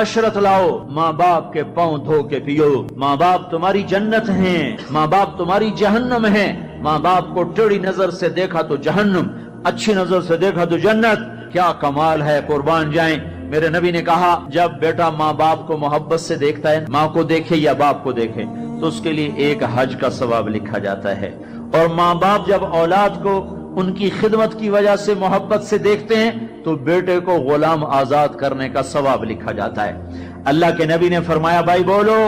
معاشرت لاؤ، ماں باپ کے پاؤں دھو کے پیو۔ ماں باپ تمہاری جنت ہیں، ماں باپ تمہاری جہنم ہیں۔ ماں باپ کو ٹیڑھی نظر سے دیکھا تو جہنم، اچھی نظر سے دیکھا تو جنت۔ کیا کمال ہے، قربان جائیں۔ میرے نبی نے کہا جب بیٹا ماں باپ کو محبت سے دیکھتا ہے، ماں کو دیکھے یا باپ کو دیکھے، تو اس کے لیے ایک حج کا ثواب لکھا جاتا ہے۔ اور ماں باپ جب اولاد کو ان کی خدمت کی وجہ سے محبت سے دیکھتے ہیں تو بیٹے کو غلام آزاد کرنے کا ثواب لکھا جاتا ہے۔ اللہ کے نبی نے فرمایا، بھائی بولو،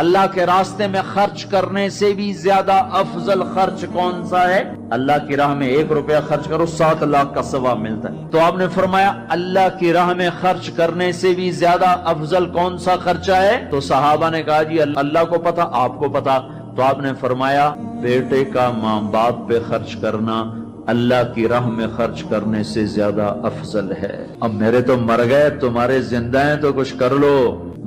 اللہ کے راستے میں خرچ کرنے سے بھی زیادہ افضل خرچ کون سا ہے؟ اللہ کی راہ میں 1 روپیہ خرچ کرو 7 لاکھ کا ثواب ملتا ہے۔ تو آپ نے فرمایا اللہ کی راہ میں خرچ کرنے سے بھی زیادہ افضل کون سا خرچہ ہے؟ تو صحابہ نے کہا جی اللہ کو پتا، آپ کو پتا۔ تو آپ نے فرمایا بیٹے کا ماں باپ پہ خرچ کرنا اللہ کی راہ میں خرچ کرنے سے زیادہ افضل ہے۔ اب میرے تو مر گئے، تمہارے زندہ ہیں تو کچھ کر لو،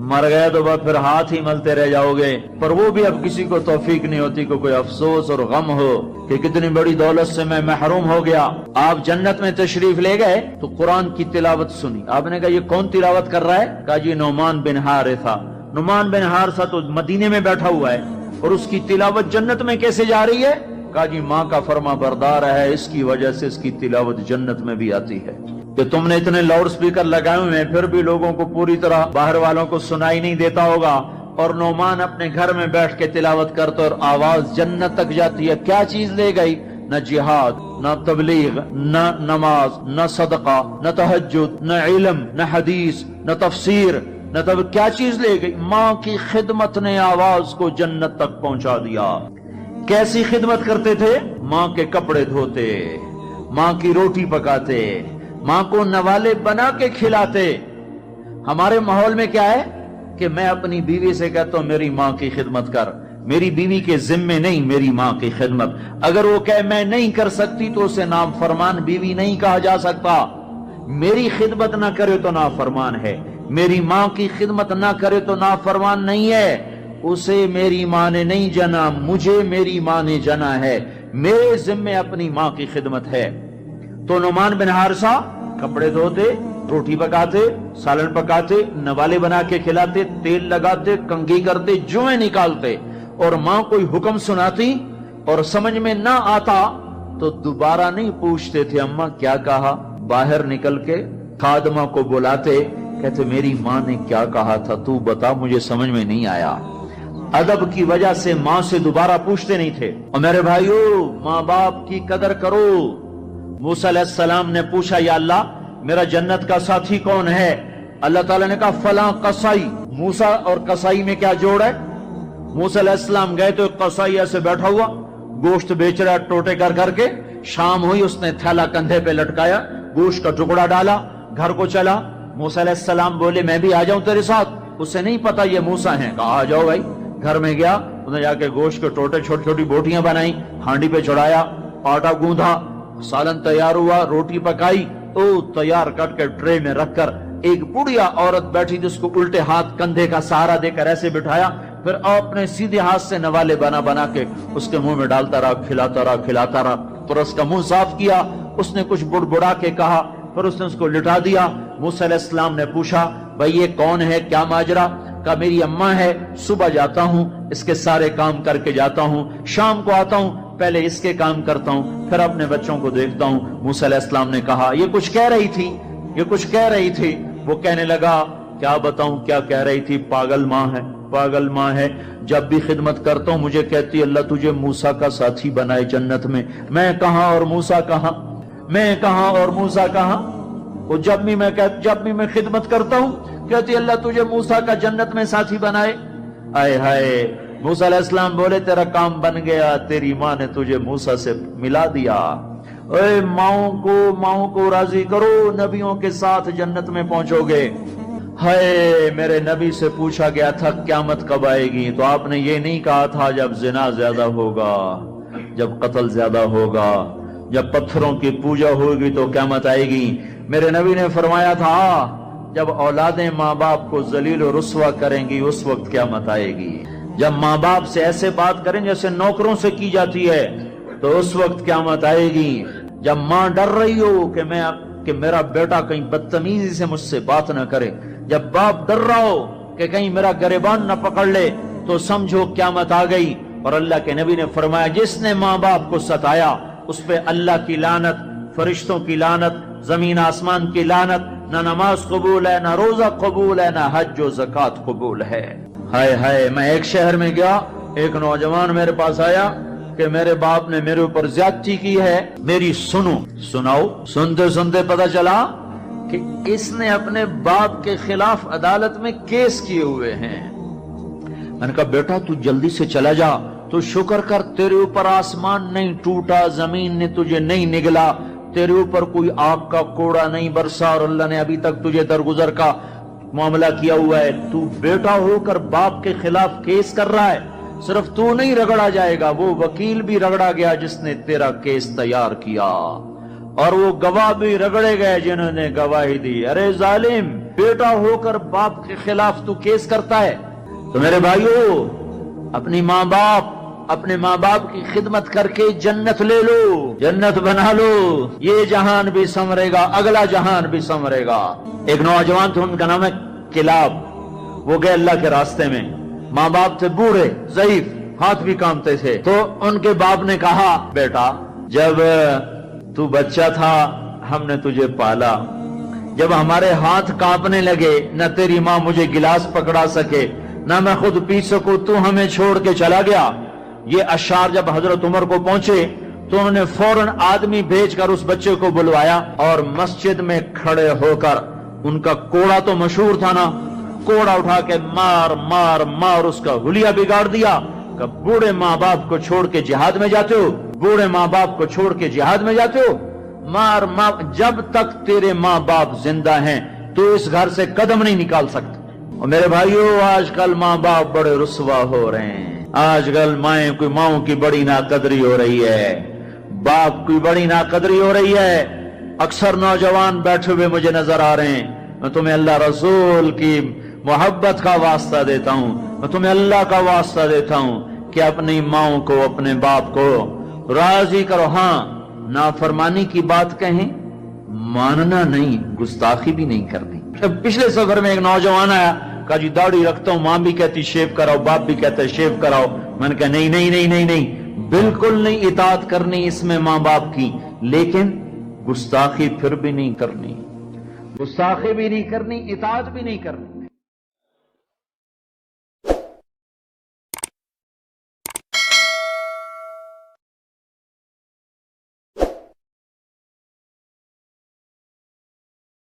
مر گئے تو بس پھر ہاتھ ہی ملتے رہ جاؤ گے۔ پر وہ بھی اب کسی کو توفیق نہیں ہوتی کہ کوئی افسوس اور غم ہو کہ کتنی بڑی دولت سے میں محروم ہو گیا۔ آپ جنت میں تشریف لے گئے تو قرآن کی تلاوت سنی۔ آپ نے کہا یہ کون تلاوت کر رہا ہے؟ کہا جی نعمان بن حارثہ۔ نعمان بن حارثہ تو مدینے میں بیٹھا ہوا ہے اور اس کی تلاوت جنت میں کیسے جا رہی ہے؟ کہا جی ماں کا فرما بردار ہے، اس کی وجہ سے اس کی تلاوت جنت میں بھی آتی ہے۔ کہ تم نے اتنے لاؤڈ سپیکر لگائے ہوئے ہیں پھر بھی لوگوں کو پوری طرح باہر والوں کو سنائی نہیں دیتا ہوگا، اور نعمان اپنے گھر میں بیٹھ کے تلاوت کرتا اور آواز جنت تک جاتی ہے۔ کیا چیز لے گئی؟ نہ جہاد، نہ تبلیغ، نہ نماز، نہ صدقہ، نہ تہجد، نہ علم، نہ حدیث، نہ تفسیر، نہ کیا چیز لے گئی؟ ماں کی خدمت نے آواز کو جنت تک پہنچا دیا۔ کیسی خدمت کرتے تھے؟ ماں کے کپڑے دھوتے، ماں کی روٹی پکاتے، ماں کو نوالے بنا کے کھلاتے۔ ہمارے ماحول میں کیا ہے کہ میں اپنی بیوی سے کہتا ہوں میری ماں کی خدمت کر، میری بیوی کے ذمے نہیں میری ماں کی خدمت۔ اگر وہ کہے میں نہیں کر سکتی تو اسے نافرمان بیوی نہیں کہا جا سکتا۔ میری خدمت نہ کرے تو نافرمان ہے، میری ماں کی خدمت نہ کرے تو نافرمان نہیں ہے۔ اسے میری ماں نے نہیں جنا، مجھے میری ماں نے جنا ہے، میرے ذمے اپنی ماں کی خدمت ہے۔ تو نعمان بن حارثہ کپڑے دھوتے، روٹی پکاتے، سالن پکاتے، نوالے بنا کے کھلاتے، تیل لگاتے، کنگھی کرتے، جوئیں نکالتے، اور ماں کوئی حکم سناتی اور سمجھ میں نہ آتا تو دوبارہ نہیں پوچھتے تھے اماں کیا کہا، باہر نکل کے خادمہ کو بلاتے، کہتے میری ماں نے کیا کہا تھا تو بتا، مجھے سمجھ میں نہیں آیا۔ ادب کی وجہ سے ماں سے دوبارہ پوچھتے نہیں تھے۔ اور میرے بھائیو، ماں باپ کی قدر کرو۔ موسیٰ علیہ السلام نے پوچھا یا اللہ میرا جنت کا ساتھی کون ہے؟ اللہ تعالیٰ نے کہا فلاں قصائی۔ موسیٰ اور قصائی میں کیا جوڑ ہے؟ موسیٰ علیہ السلام گئے تو ایک قصائی ایسے بیٹھا ہوا گوشت بیچ رہا ٹوٹے کر کے۔ شام ہوئی، اس نے تھیلا کندھے پہ لٹکایا، گوشت کا ٹکڑا ڈالا، گھر کو چلا۔ موسیٰ علیہ السلام بولے میں بھی آ جاؤں تیرے ساتھ؟ اسے نہیں پتا یہ موسیٰ ہیں۔ کہا آ جاؤ بھائی۔ گھر میں گیا، انہیں جا کے گوشت کے ٹوٹے چھوٹی چھوٹی بوٹیاں بنائی، ہانڈی پہ چڑھایا، آٹا گوندھا، سالن تیار ہوا، روٹی پکائی، تیار کٹ کے ٹرے میں رکھ کر ایک بڑھیا عورت بیٹھی جس کو الٹے ہاتھ کندھے کا سہارا دے کر ایسے بٹھایا، پھر اپنے سیدھے ہاتھ سے نوالے بنا کے اس کے منہ میں ڈالتا رہا، کھلاتا رہا، پھر اس کا منہ صاف کیا، اس نے کچھ بڑبڑا کے کہا، پھر اس نے اس کو لٹا دیا۔ موسیٰ علیہ السلام نے پوچھا بھائی یہ کون ہے، کیا ماجرا؟ کہا میری اماں ہے، صبح جاتا ہوں اس کے سارے کام کر کے جاتا ہوں، شام کو آتا ہوں پہلے اس کے کام کرتا ہوں، پھر اپنے بچوں کو دیکھتا ہوں۔ موسیٰ علیہ السلام نے کہا یہ کچھ کہہ رہی تھی۔ وہ کہنے لگا کیا بتاؤں کیا کہہ رہی تھی؟ پاگل ماں ہے، جب بھی خدمت کرتا ہوں مجھے کہتی اللہ تجھے موسیٰ کا ساتھی بنائے جنت میں۔ میں کہاں اور موسیٰ کہاں؟ وہ جب بھی میں خدمت کرتا ہوں کہتی اللہ تجھے موسیٰ کا جنت میں ساتھی بنائے۔ آئے ہائے، موسیٰ علیہ السلام بولے تیرا کام بن گیا، تیری ماں نے تجھے موسیٰ سے ملا دیا۔ اے ماؤں کو راضی کرو، نبیوں کے ساتھ جنت میں پہنچو گے۔ ہائے، میرے نبی سے پوچھا گیا تھا قیامت کب آئے گی، تو آپ نے یہ نہیں کہا تھا جب زنا زیادہ ہوگا، جب قتل زیادہ ہوگا، جب پتھروں کی پوجا ہوگی تو قیامت آئے گی۔ میرے نبی نے فرمایا تھا جب اولادیں ماں باپ کو ذلیل و رسوا کریں گی اس وقت قیامت آئے گی۔ جب ماں باپ سے ایسے بات کریں جیسے نوکروں سے کی جاتی ہے تو اس وقت قیامت آئے گی۔ جب ماں ڈر رہی ہو کہ میرا بیٹا کہیں بدتمیزی سے مجھ سے بات نہ کرے، جب باپ ڈر رہا ہو کہ کہیں میرا گریبان نہ پکڑ لے تو سمجھو قیامت آ گئی. اور اللہ کے نبی نے فرمایا جس نے ماں باپ کو ستایا اس پہ اللہ کی لعنت، فرشتوں کی لعنت، زمین آسمان کی لعنت. نہ نماز قبول ہے، نہ روزہ قبول ہے، نہ حج و زکوٰۃ قبول ہے. ہائے ہائے، میں ایک شہر میں گیا، ایک نوجوان میرے پاس آیا کہ میرے باپ نے میرے اوپر زیادتی کی ہے، میری سناؤ. سنتے سنتے پتہ چلا کہ اس نے اپنے باپ کے خلاف عدالت میں کیس کیے ہوئے ہیں. میں نے کہا بیٹا تو جلدی سے چلا جا، تو شکر کر تیرے اوپر آسمان نہیں ٹوٹا، زمین نے تجھے نہیں نگلا، تیرے اوپر کوئی آگ کا کوڑا نہیں برسا، اور اللہ نے ابھی تک تجھے درگزر کا معاملہ کیا ہوا ہے. تو بیٹا ہو کر باپ کے خلاف کیس کر رہا ہے. صرف تو نہیں رگڑا جائے گا، وہ وکیل بھی رگڑا گیا جس نے تیرا کیس تیار کیا، اور وہ گواہ بھی رگڑے گئے جنہوں نے گواہی دی. ارے ظالم، بیٹا ہو کر باپ کے خلاف تو کیس کرتا ہے. تو میرے بھائیو، اپنے ماں باپ کی خدمت کر کے جنت لے لو، جنت بنا لو. یہ جہان بھی سنورے گا، اگلا جہان بھی سنورے گا. ایک نوجوان تھے، ان کا نام ہے کلاب. وہ گئے اللہ کے راستے میں. ماں باپ تھے بوڑھے، ضعیف، ہاتھ بھی کامتے تھے. تو ان کے باپ نے کہا بیٹا جب تو بچہ تھا ہم نے تجھے پالا، جب ہمارے ہاتھ کانپنے لگے نہ تیری ماں مجھے گلاس پکڑا سکے نہ میں خود پی سکوں، تو ہمیں چھوڑ کے چلا گیا. یہ اشعار جب حضرت عمر کو پہنچے تو انہوں نے فوراً آدمی بھیج کر اس بچے کو بلوایا اور مسجد میں کھڑے ہو کر ان کا کوڑا تو مشہور تھا نا، کوڑا اٹھا کے مار مار مار اس کا حلیہ بگاڑ دیا. کہ بوڑھے ماں باپ کو چھوڑ کے جہاد میں جاتے ہو، بوڑھے ماں باپ کو چھوڑ کے جہاد میں جاتے ہو، مار مار، جب تک تیرے ماں باپ زندہ ہیں تو اس گھر سے قدم نہیں نکال سکتے. اور میرے بھائیو، آج کل ماں باپ بڑے رسوا ہو رہے ہیں. آج کل ماؤں کی بڑی ناقدری ہو رہی ہے، باپ کی بڑی ناقدری ہو رہی ہے. اکثر نوجوان بیٹھے ہوئے مجھے نظر آ رہے ہیں. میں تمہیں اللہ رسول کی محبت کا واسطہ دیتا ہوں، میں تمہیں اللہ کا واسطہ دیتا ہوں کہ اپنی ماؤں کو، اپنے باپ کو راضی کرو. ہاں، نافرمانی کی بات کہیں، ماننا نہیں، گستاخی بھی نہیں کرنی. پچھلے سفر میں ایک نوجوان آیا، کہا جی داڑھی رکھتا ہوں، ماں بھی کہتی شیو کراؤ، باپ بھی کہتا ہے شیو کراؤ. میں نے کہا نہیں نہیں نہیں نہیں نہیں، بالکل نہیں اطاعت کرنی اس میں ماں باپ کی، لیکن گستاخی پھر بھی نہیں کرنی، گستاخی بھی نہیں کرنی، اطاعت بھی نہیں کرنی.